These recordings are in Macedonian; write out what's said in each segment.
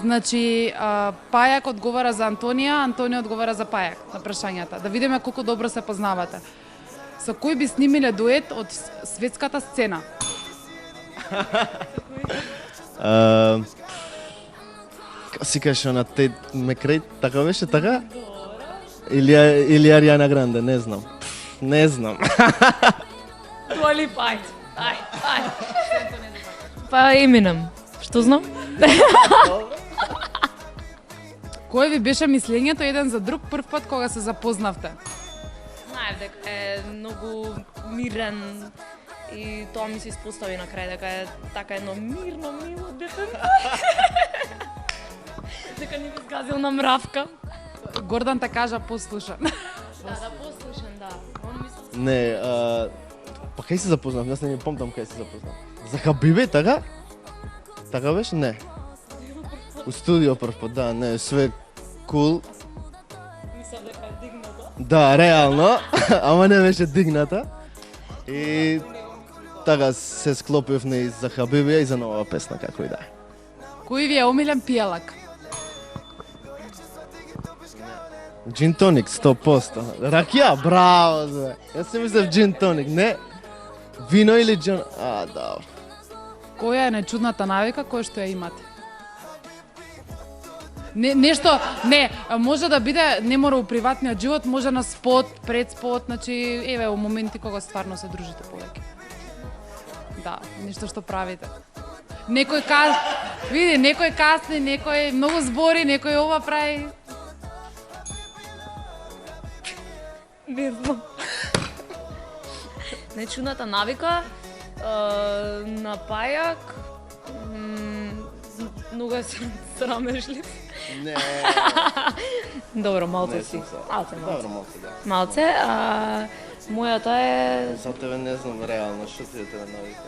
Значи, Пајак одговара за Антонија, Антонија одговара за Пајак на прашањата. Да видиме колку добро се познавате. Со кој би снимиле дует од светската сцена? Си кажеш она Тед Мекрей, така беше, така? Или Ариана Гранде, не знам. Не знам. Дуа Липа, ајде. Па Еминем, што знам? Кој ви беше мислењето еден за друг прв пат кога се запознавте? Знаев дека е многу мирен и тоа ми се испостави на крај дека е така едно мирно, мило дете. Дека не би згазил на мравка. Гордан те кажа послушан. Да, послушан, да. Он мисли... Не, па кај се запознав? Јас не помнам кај се запознав. За Хабибе, така? Така беше? Не. У студио прв пат, да, не, све кул. Мислам дека е дигната. Да, реално, ама не беше дигната. И така се склопивме и за Хабибија и за нова песна, како и да е. Кој ви е омилен пијалак? Джин тоник, 100%. Ракија, браво, бе. Јас се мислев джин тоник, не? Вино или джин... добро. Која е најчудната навика која што ја имате? Нешто, не, може да биде, не мора у приватниот живот, може на спот, пред спот, значи, еве, у моменти кога стварно се дружите повеќе. Да, нешто што правите. Некој види, некој касни, некој многу збори, некој ова прави. Не знам. Најчудната навика на Пајак многу е срамежлив. Не. Добро, малце Не си. сум се. Малце. Добро, малце, да. Малце, а мојата е... За тебе не знам реално, што ти е тебе навика?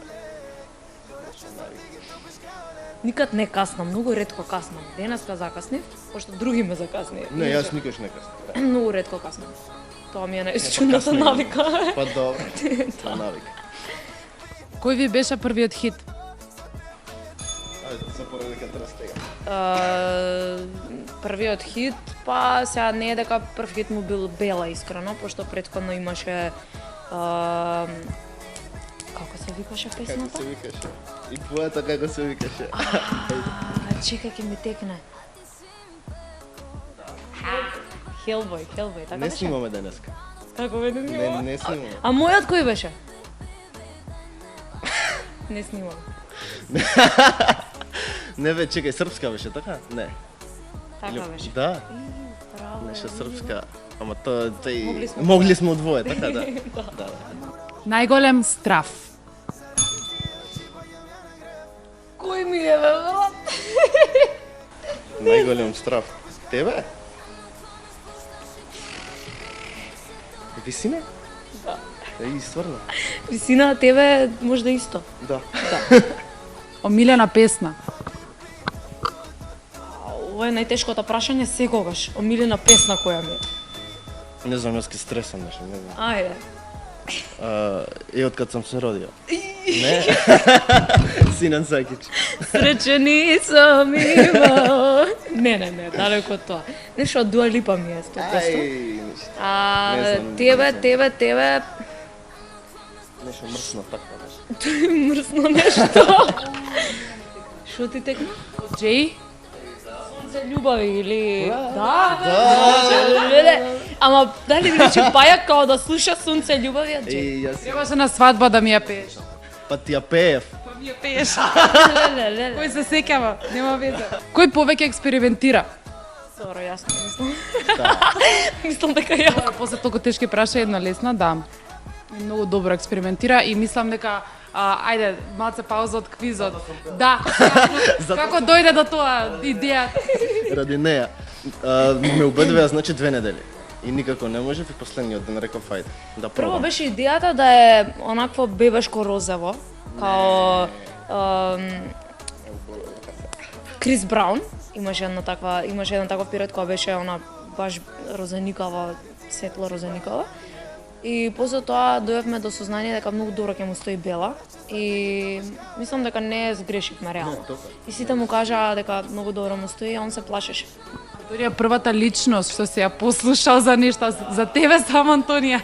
Никад не каснам, многу ретко каснам. Денеска закаснив, пошто други ме закасни. Не, јас никош не каснам. Многу ретко каснам. Тоа ми е најчудната навика. Па добро, тоа навика. Кој ви беше првиот хит? Ајде, за поредека трастега. Првиот хит, па сега не е дека прв хит му бил Бела, искрено, пошто претходно имаше како се викаше Како песната? се викаше? И поета како се викаше? Чекај, ќе ми текне. Hellboy, така Не беше? снимаме денеска. Како бе, не снимаме? Не снимаме. А мојот кој беше? Не снимам. Не бе, чекај, српска беше, така? Не. Така беше. Да, Браво. беше српска. Ама тоа Могли сме могли сме удвое, така да. Да. Најголем страф. Кој ми е, бе, брат? Најголем страф. Тебе? Висина? Да. И стварно. Висина, тебе може да исто. Да. Омилена песна. Ова е најтешкото прашање секогаш. Омилена песна која ми е. Не знам, јас ке стресам нешто, не знам. Ајде. И од кад сам се родио. Не? Синан Сакич. Сречени сум имал. Не, далеко од тоа. Нешто од Дуа Липа ми е 100%. Ај, Не знам, Тебе, нешто мрсно така беше. мрсно нешто. Шо ти текна? Джей? Сонце љубави или... Да. Ама дали ми рече Пајак као да слуша Сонце љубави од Джей? И јас Требаше на свадба да ми ја пееш. па ти ја пеев. Па ми ја пееш. Леле. Кој се сеќава? Нема веза. Кој повеќе експериментира? Добро, јасно мислам. Мислам дека ја. После толку тешки праша една лесна, да. И многу добро експериментира и мислам дека ајде, малце пауза од квизот. Да. Како дојде до тоа идеја? Ради неја. Ме убедува, значи 2 недели. И никако не можев и последниот ден реков ајде да Прво пробам. беше идејата да е онакво бебешко розево, као Крис Браун. Имаше еден таков период кога беше она баш розеникава, светло розеникава. И после тоа дојавме до сознание дека многу добро ќе му стои Бела и мислам дека не сгрешивме реално. И сите му кажаа дека многу добро му стои, а он се плашеше. Дори е првата личност што се ја послушал за нешто, за тебе само Антонија.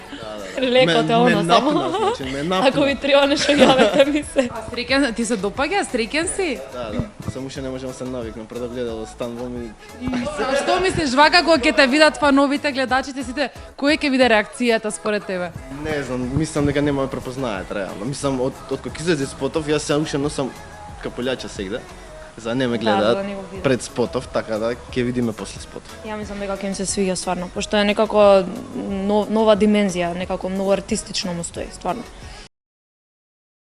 Леко те она само. Значи, ме напна. Ако ви треба нешто јавете ми се. А среќен, ти се допаѓа, среќен си? Да. Само уште не можам да се навикнам, пред да гледало станувам и А што мислиш, вака кога ќе те видат фановите, гледачите сите, која ќе биде реакцијата според тебе? не знам, мислам дека нема да препознаат реално. Мислам од кога излезе спотов, јас се уште носам капулјача сегде. За да не ме гледаат да не го видат. пред спотов, така да ќе видиме после спотов. Ја мислам дека ќе им се свиѓа стварно, пошто е некако нова димензија, некако многу артистично му стои, стварно.